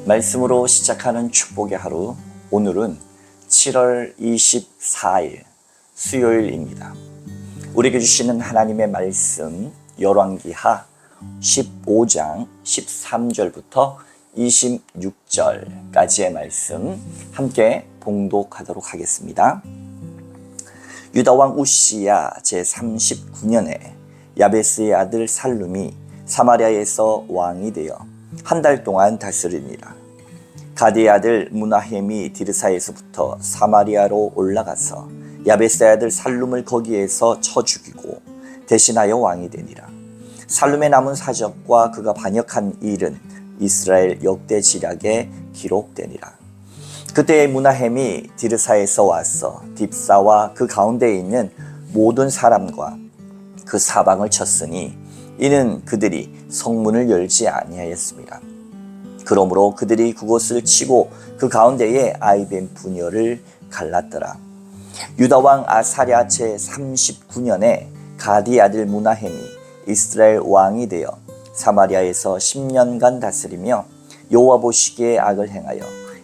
말씀으로 시작하는 축복의 하루, 오늘은 7월 24일 수요일입니다. 우리에게 주시는 하나님의 말씀 열왕기하 15장 13절부터 26절까지의 말씀 함께 봉독하도록 하겠습니다. 유다왕 우시야 제39년에 야베스의 아들 살룸이 사마리아에서 왕이 되어 한 달 동안 다스리니라. 가디의 아들 무나헴이 디르사에서부터 사마리아로 올라가서 야베스의 아들 살룸을 거기에서 쳐 죽이고 대신하여 왕이 되니라. 살룸의 남은 사적과 그가 반역한 일은 이스라엘 역대 지략에 기록되니라. 그때 무나헴이 디르사에서 와서 딥사와 그 가운데에 있는 모든 사람과 그 사방을 쳤으니 이는 그들이 성문을 열지 아니하였습니다. 그러므로 그들이 그곳을 치고 그 가운데에 아이벤 부녀를 갈랐더라. 유다왕 아사랴 제39년에 가디 아들 무나헴이 이스라엘 왕이 되어 사마리아에서 10년간 다스리며 여호와 보시기에 악을 행하여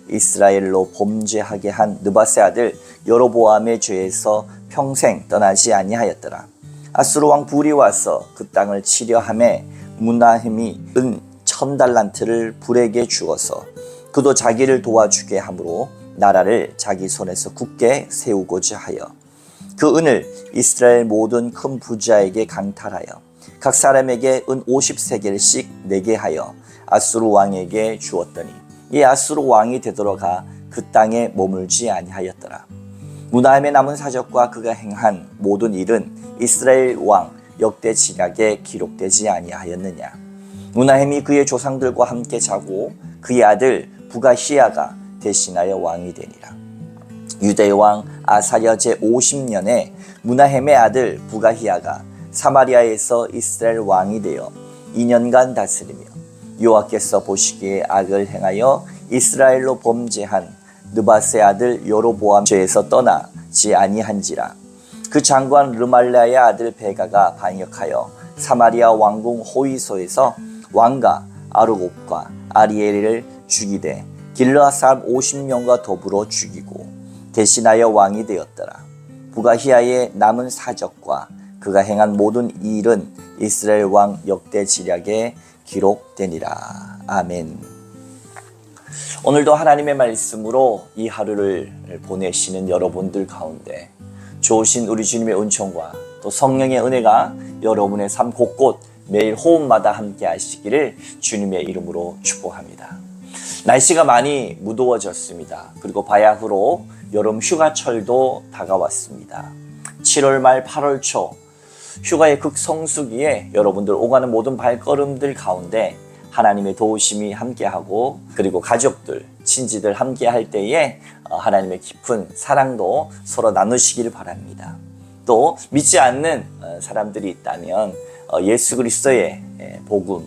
이스라엘로 범죄하게 한 느밧의 아들 여로보암의 죄에서 평생 떠나지 아니하였더라. 아수르 왕 불이 와서 그 땅을 치려 하매 무나헴이 은 1000달란트를 불에게 주어서 그도 자기를 도와주게 함으로 나라를 자기 손에서 굳게 세우고자 하여 그 은을 이스라엘 모든 큰 부자에게 강탈하여 각 사람에게 은 50세겔씩 내게 하여 아수르 왕에게 주었더니 이 아수르 왕이 되돌아가 그 땅에 머물지 아니하였더라. 무나헴의 남은 사적과 그가 행한 모든 일은 이스라엘 왕 역대 지략에 기록되지 아니하였느냐. 무나헴이 그의 조상들과 함께 자고 그의 아들 부가히야가 대신하여 왕이 되니라. 유다의 왕 아사랴 제50년에 무나헴의 아들 부가히야가 사마리아에서 이스라엘 왕이 되어 2년간 다스리며 여호와께서 보시기에 악을 행하여 이스라엘로 범죄한 느밧의 아들 여로보암 죄에서 떠나지 아니한지라. 그 장관 르말랴의 아들 베가가 반역하여 사마리아 왕궁 호위소에서 왕가 아르곱과 아리엘을 죽이되 길르앗 사람 50명과 더불어 죽이고 대신하여 왕이 되었더라. 부가히야의 남은 사적과 그가 행한 모든 일은 이스라엘 왕 역대 지략에 기록되니라. 아멘. 오늘도 하나님의 말씀으로 이 하루를 보내시는 여러분들 가운데 좋으신 우리 주님의 은총과 또 성령의 은혜가 여러분의 삶 곳곳 매일 호흡마다 함께 하시기를 주님의 이름으로 축복합니다. 날씨가 많이 무더워졌습니다. 그리고 바야흐로 여름 휴가철도 다가왔습니다. 7월 말 8월 초 휴가의 극성수기에 여러분들 오가는 모든 발걸음들 가운데 하나님의 도우심이 함께하고 그리고 가족들, 친지들 함께할 때에 하나님의 깊은 사랑도 서로 나누시기를 바랍니다. 또 믿지 않는 사람들이 있다면 예수 그리스도의 복음,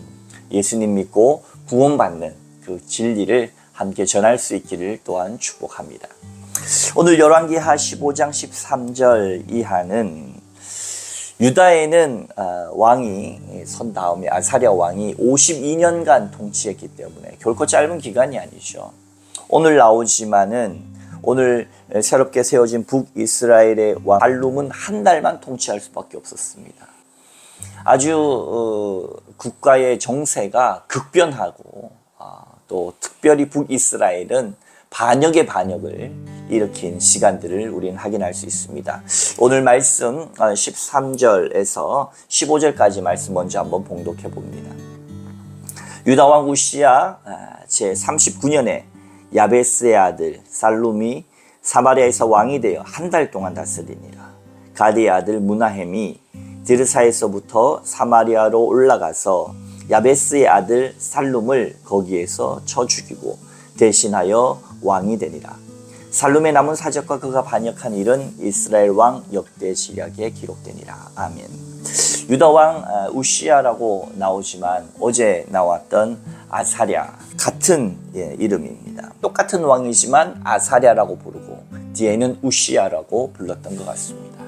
예수님 믿고 구원받는 그 진리를 함께 전할 수 있기를 또한 축복합니다. 오늘 열왕기하 15장 13절 이하는 유다에는 왕이 선 다음에 아사랴 왕이 52년간 통치했기 때문에 결코 짧은 기간이 아니죠. 오늘 나오지만은 오늘 새롭게 세워진 북이스라엘의 왕 살룸은 한 달만 통치할 수밖에 없었습니다. 아주 국가의 정세가 급변하고 또 특별히 북이스라엘은 반역의 반역을 일으킨 시간들을 우리는 확인할 수 있습니다. 오늘 말씀 13절에서 15절까지 말씀 먼저 한번 봉독해 봅니다. 유다왕 우시야 제39년에 야베스의 아들 살룸이 사마리아에서 왕이 되어 한 달 동안 다스리니라. 가디의 아들 무나헴이 디르사에서부터 사마리아로 올라가서 야베스의 아들 살룸을 거기에서 쳐 죽이고 대신하여 왕이 되니라. 살룸의 남은 사적과 그가 반역한 일은 이스라엘 왕 역대 지략에 기록되니라. 아멘. 유다 왕 우시야라고 나오지만 어제 나왔던 아사랴 같은 이름입니다. 똑같은 왕이지만 아사랴라고 부르고 뒤에는 우시야라고 불렀던 것 같습니다.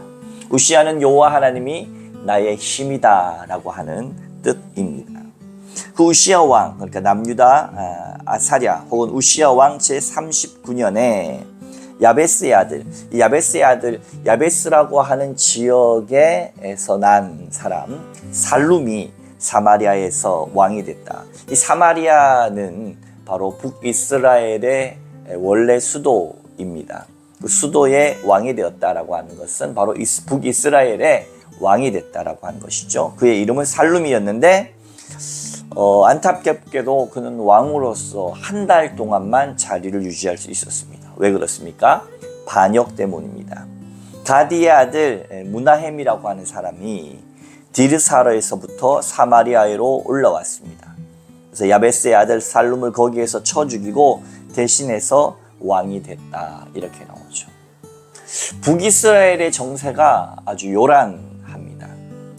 우시야는 여호와 하나님이 나의 힘이다 라고 하는 뜻입니다. 그 우시야 왕, 그러니까 남유다 아사랴 혹은 우시야 왕 제39년에 야베스의 아들, 야베스의 아들, 야베스라고 하는 지역에서 난 사람 살룸이 사마리아에서 왕이 됐다. 이 사마리아는 바로 북이스라엘의 원래 수도입니다. 그 수도의 왕이 되었다라고 하는 것은 바로 북이스라엘의 왕이 됐다라고 하는 것이죠. 그의 이름은 살룸이었는데 안타깝게도 그는 왕으로서 한 달 동안만 자리를 유지할 수 있었습니다. 왜 그렇습니까? 반역 때문입니다. 가디의 아들 무나헴이라고 하는 사람이 디르사르에서부터 사마리아로 올라왔습니다. 그래서 야베스의 아들 살룸을 거기에서 쳐 죽이고 대신해서 왕이 됐다, 이렇게 나오죠. 북이스라엘의 정세가 아주 요란합니다.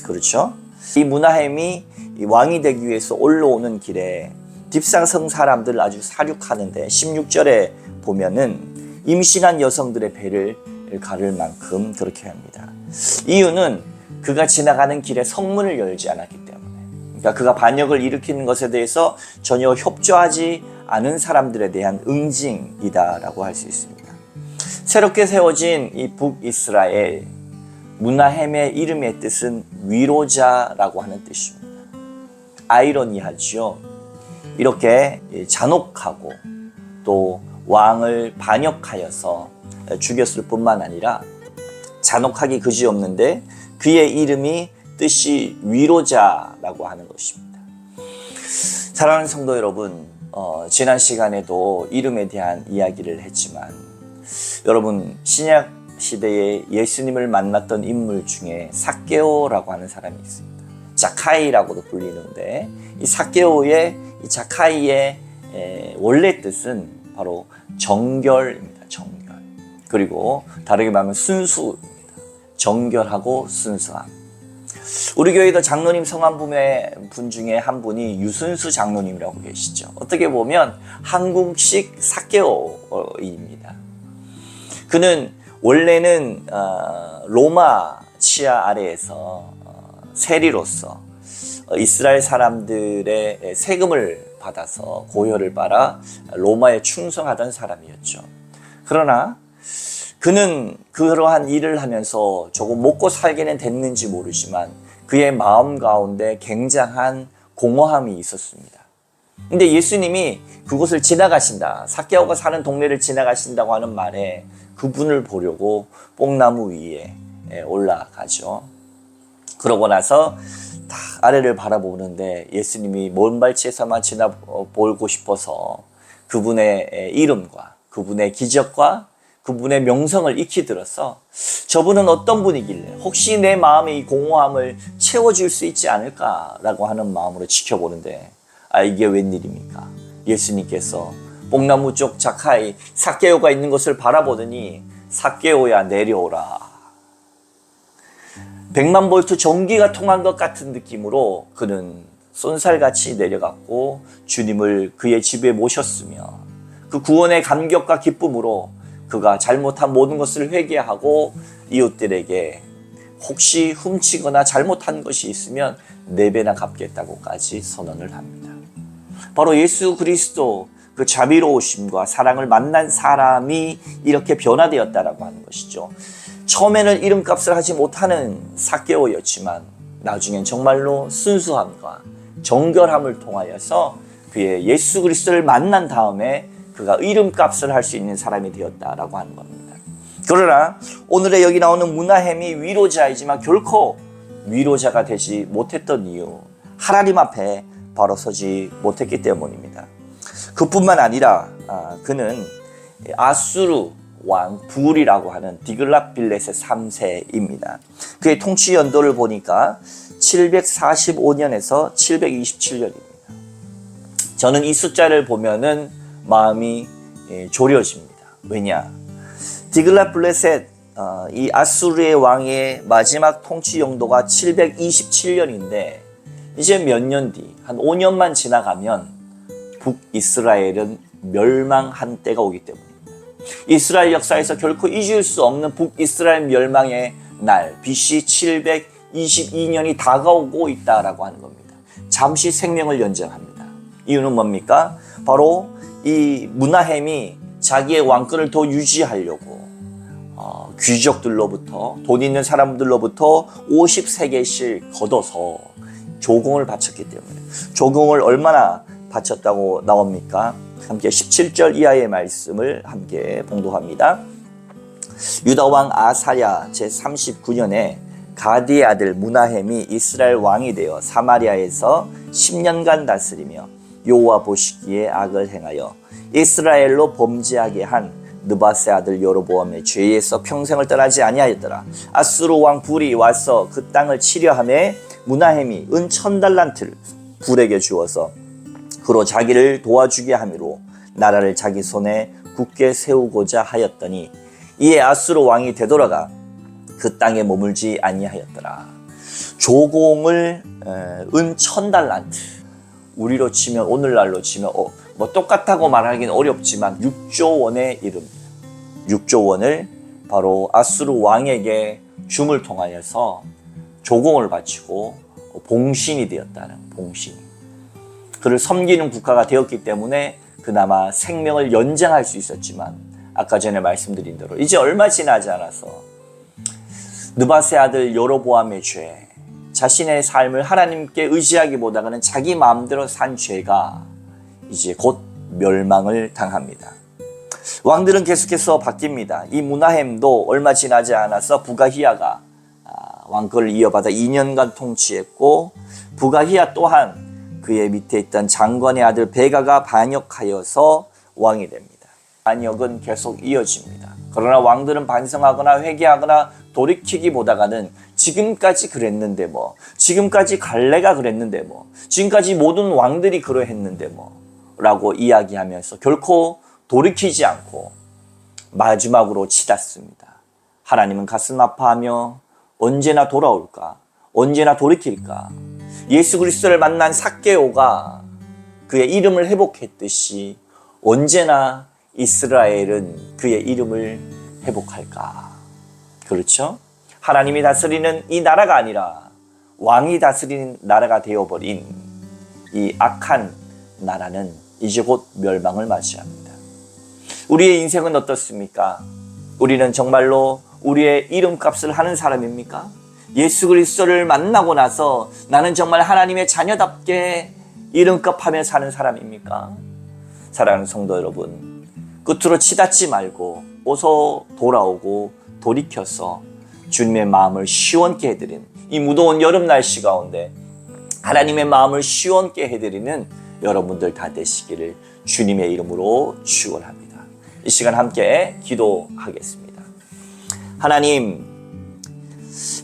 그렇죠? 이 무나헴이 왕이 되기 위해서 올라오는 길에 딥상성 사람들을 아주 사륙하는데 16절에 보면은 임신한 여성들의 배를 가를 만큼 그렇게 합니다. 이유는 그가 지나가는 길에 성문을 열지 않았기 때문에, 그러니까 그가 반역을 일으키는 것에 대해서 전혀 협조하지 않은 사람들에 대한 응징이다라고 할 수 있습니다. 새롭게 세워진 이 북이스라엘, 무나헴의 이름의 뜻은 위로자라고 하는 뜻입니다. 아이러니하죠. 이렇게 잔혹하고 또 왕을 반역하여서 죽였을 뿐만 아니라 잔혹하기 그지없는데 그의 이름이 뜻이 위로자라고 하는 것입니다. 사랑하는 성도 여러분, 지난 시간에도 이름에 대한 이야기를 했지만 여러분, 신약 시대에 예수님을 만났던 인물 중에 삭개오라고 하는 사람이 있습니다. 자카이라고도 불리는데 이 삭개오의 이 자카이의 원래 뜻은 바로 정결입니다. 정결. 그리고 다르게 말하면 순수입니다. 정결하고 순수함. 우리 교회도 장로님 성함분의 분 중에 한 분이 유순수 장로님이라고 계시죠. 어떻게 보면 한국식 삭개오입니다. 그는 원래는 로마 치하 아래에서 세리로서 이스라엘 사람들의 세금을 받아서 고혈을 빨아 로마에 충성하던 사람이었죠. 그러나 그는 그러한 일을 하면서 조금 먹고 살기는 됐는지 모르지만 그의 마음 가운데 굉장한 공허함이 있었습니다. 근데 예수님이 그곳을 지나가신다, 삭개오가 사는 동네를 지나가신다고 하는 말에 그분을 보려고 뽕나무 위에 올라가죠. 그러고 나서 딱 아래를 바라보는데 예수님이 먼 발치에서만 지나보고 싶어서 그분의 이름과 그분의 기적과 그분의 명성을 익히 들어서 저분은 어떤 분이길래 혹시 내 마음의 이 공허함을 채워줄 수 있지 않을까라고 하는 마음으로 지켜보는데, 이게 웬일입니까? 예수님께서 뽕나무 쪽 자카이 삭개오가 있는 것을 바라보더니 삭개오야 내려오라. 100만 볼트 전기가 통한 것 같은 느낌으로 그는 쏜살같이 내려갔고 주님을 그의 집에 모셨으며 그 구원의 감격과 기쁨으로 그가 잘못한 모든 것을 회개하고 이웃들에게 혹시 훔치거나 잘못한 것이 있으면 4배나 갚겠다고까지 선언을 합니다. 바로 예수 그리스도 그 자비로우심과 사랑을 만난 사람이 이렇게 변화되었다라고 하는 것이죠. 처음에는 이름값을 하지 못하는 삭개오였지만 나중엔 정말로 순수함과 정결함을 통하여서 그의 예수 그리스도를 만난 다음에 그가 이름값을 할 수 있는 사람이 되었다라고 하는 겁니다. 그러나 오늘의 여기 나오는 무나헴이 위로자이지만 결코 위로자가 되지 못했던 이유, 하나님 앞에 바로 서지 못했기 때문입니다. 그뿐만 아니라 그는 아수르 왕 불이라고 하는 디글랏빌렛의 3세입니다. 그의 통치 연도를 보니까 745년에서 727년입니다. 저는 이 숫자를 보면은 마음이 졸여집니다. 왜냐? 디글랏빌렛의 이 아수르의 왕의 마지막 통치 연도가 727년인데 이제 몇 년 뒤, 한 5년만 지나가면 북이스라엘은 멸망한 때가 오기 때문입니다. 이스라엘 역사에서 결코 잊을 수 없는 북이스라엘 멸망의 날, BC 722년이 다가오고 있다라고 하는 겁니다. 잠시 생명을 연장합니다. 이유는 뭡니까? 바로 이 므나헴이 자기의 왕권을 더 유지하려고 귀족들로부터, 돈 있는 사람들로부터 50세겔씩 걷어서 조공을 바쳤기 때문에, 조공을 얼마나 바쳤다고 나옵니까? 함께 17절 이하의 말씀을 함께 봉독합니다. 유다왕 아사랴 제39년에 가디의 아들 므나헴이 이스라엘 왕이 되어 사마리아에서 10년간 다스리며 여호와 보시기에 악을 행하여 이스라엘로 범죄하게 한 느밧의 아들 여로보암의 죄에서 평생을 떠나지 아니하였더라. 아수르 왕 불이 와서 그 땅을 치려하매 므나헴이 은 1000달란트를 불에게 주어서 그로 자기를 도와주게 하미로 나라를 자기 손에 굳게 세우고자 하였더니 이에 아수르 왕이 되돌아가 그 땅에 머물지 아니하였더라. 조공을 은 1000달란트, 우리로 치면, 오늘날로 치면 뭐 똑같다고 말하기는 어렵지만 6조 원의 이름, 6조 원을 바로 아수르 왕에게 줌을 통하여서 조공을 바치고 봉신이 되었다는, 봉신이. 그를 섬기는 국가가 되었기 때문에 그나마 생명을 연장할 수 있었지만, 아까 전에 말씀드린 대로 이제 얼마 지나지 않아서 느밧의 아들 여로보암의 죄, 자신의 삶을 하나님께 의지하기보다는 자기 마음대로 산 죄가 이제 곧 멸망을 당합니다. 왕들은 계속해서 바뀝니다. 이 므나헴도 얼마 지나지 않아서 부가히야가 왕권을 이어받아 2년간 통치했고, 부가히야 또한 그의 밑에 있던 장관의 아들 베가가 반역하여서 왕이 됩니다. 반역은 계속 이어집니다. 그러나 왕들은 반성하거나 회개하거나 돌이키기보다는 지금까지 그랬는데 뭐, 지금까지 갈레가 그랬는데 뭐, 지금까지 모든 왕들이 그러했는데 뭐 라고 이야기하면서 결코 돌이키지 않고 마지막으로 치닫습니다. 하나님은 가슴 아파하며 언제나 돌아올까? 언제나 돌이킬까? 예수 그리스도를 만난 삭개오가 그의 이름을 회복했듯이 언제나 이스라엘은 그의 이름을 회복할까? 그렇죠? 하나님이 다스리는 이 나라가 아니라 왕이 다스리는 나라가 되어버린 이 악한 나라는 이제 곧 멸망을 맞이합니다. 우리의 인생은 어떻습니까? 우리는 정말로 우리의 이름값을 하는 사람입니까? 예수 그리스도를 만나고 나서 나는 정말 하나님의 자녀답게 이름값하며 사는 사람입니까? 사랑하는 성도 여러분, 끝으로 치닫지 말고 어서 돌아오고 돌이켜서 주님의 마음을 시원케 해드리는 이 무더운 여름 날씨 가운데 하나님의 마음을 시원케 해드리는 여러분들 다 되시기를 주님의 이름으로 축원합니다. 이 시간 함께 기도하겠습니다. 하나님,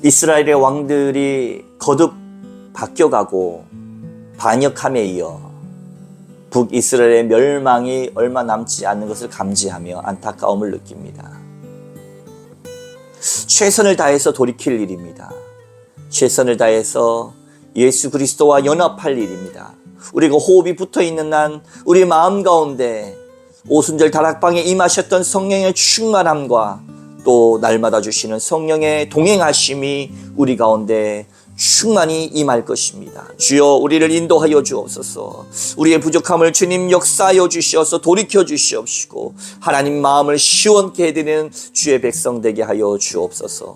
이스라엘의 왕들이 거듭 바뀌어가고 반역함에 이어 북이스라엘의 멸망이 얼마 남지 않는 것을 감지하며 안타까움을 느낍니다. 최선을 다해서 돌이킬 일입니다. 최선을 다해서 예수 그리스도와 연합할 일입니다. 우리가 호흡이 붙어있는 한 우리 마음 가운데 오순절 다락방에 임하셨던 성령의 충만함과 또 날마다 주시는 성령의 동행하심이 우리 가운데 충만히 임할 것입니다. 주여, 우리를 인도하여 주옵소서. 우리의 부족함을 주님 역사하여 주시어서 돌이켜 주시옵시고 하나님 마음을 시원케 해드리는 주의 백성 되게 하여 주옵소서.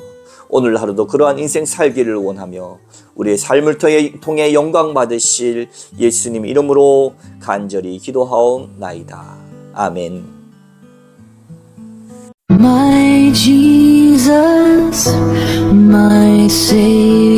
오늘 하루도 그러한 인생 살기를 원하며 우리의 삶을 통해 영광 받으실 예수님 이름으로 간절히 기도하옵나이다. 아멘. My Jesus, my Savior.